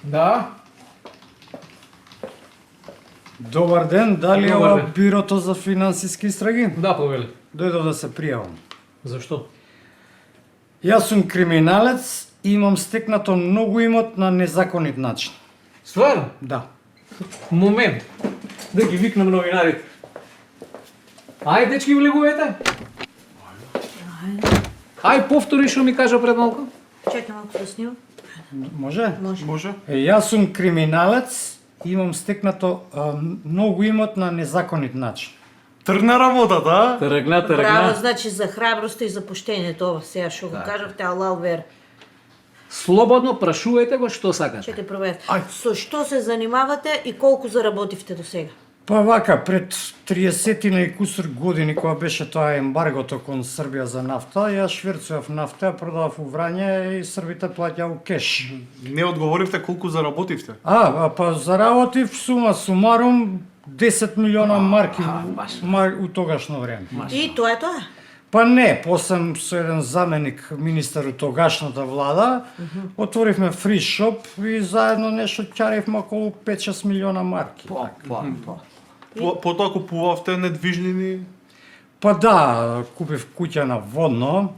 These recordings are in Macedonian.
Да. Добар ден, дали е Добар ова ден. бирото за финансиски истраги? Да, повеле. Дојдов да се пријавам. Зашто? Јас сум криминалец и имам стекнато многу имот на незаконит начин. Стварно? Да. Момент. Да ги викнам новинарите. Ај, дечки, влегувате. Ај, повтори што ми кажа пред малку. Чекай малко да снимам. Може? Може? Јас сум криминалец и имам стекнато многу имот на незаконит начин. Тргна работата, а? Тргна. Браво, значи за храброста и за поштењето ова сега што го кажавте, алал вер. Слободно прашувајте го што сакате. Чекай провер. Ај. Со што се занимавате и колку заработивте до сега? Па вака, пред 30 и кусур години, кога беше тоа ембаргото кон Србија за нафта, јас шверцував нафта, продавав у Врање и србите плаќаа у кеш. Не одговоривте колку заработивте. Па заработив сума сумарум 10 милиона марки баш. у тогашно време. И тоа е тоа. Па не, после со еден заменик министар у тогашната влада, отворивме фри шоп и заедно нешто ќаривме околу 5-6 милиона марки. Потоа купувавте недвижнини. Па да, купив куќа на Водно,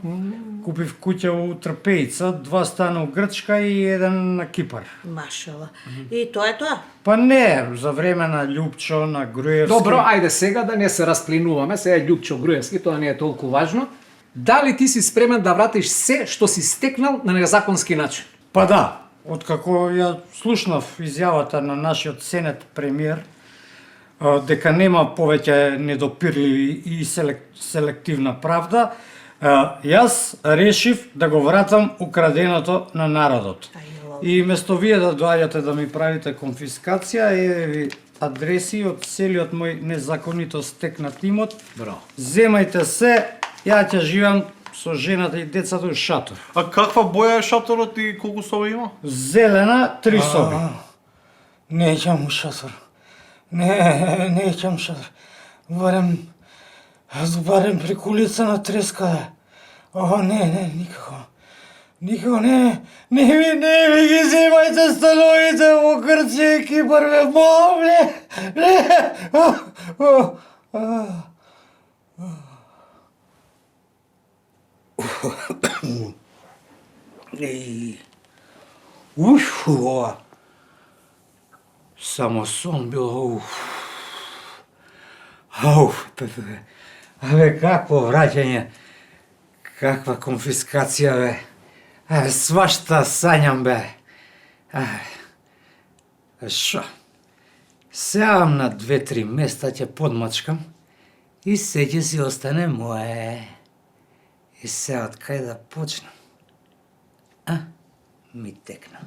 купив куќа у Трпејца, 2 стана у Грчка и еден на Кипар. Машала. И тоа е тоа. Па не, за време на Љупчо, на Груевски. Добро, ајде сега да не се расплинуваме, сега е Љупчо Груевски, тоа не е толку важно. Дали ти си спремен да вратиш се што си стекнал на незаконски начин? Па да, откако ја слушнав изјавата на нашиот сенет премиер, дека нема повеќе недопирливи и селективна правда, јас решив да го вратам украденото на народот. И место вие да доаѓате да ми правите конфискација, еве ви адреси од целиот мој незаконито стекнат имот. Браво. Земајте се, ја ќе живеам со жената и децата у шатор. А каква боја е шаторот и колку соби има? Зелена, 3 соби. Не ќам у шатор. Не ќам шатор. Барем преку улица на Треска. Не, никако. Никако не ми ги земајте становите во Грција и Кипар, бе, молам, Ова. Само сон бил, Абе, какво враќање, каква конфискација, бе. Абе, свашта сањам, бе. Шо? Сеам на 2-3 места, ќе подмачкам и се ќе си остане мое. И се од кај да почнам? Ми текна.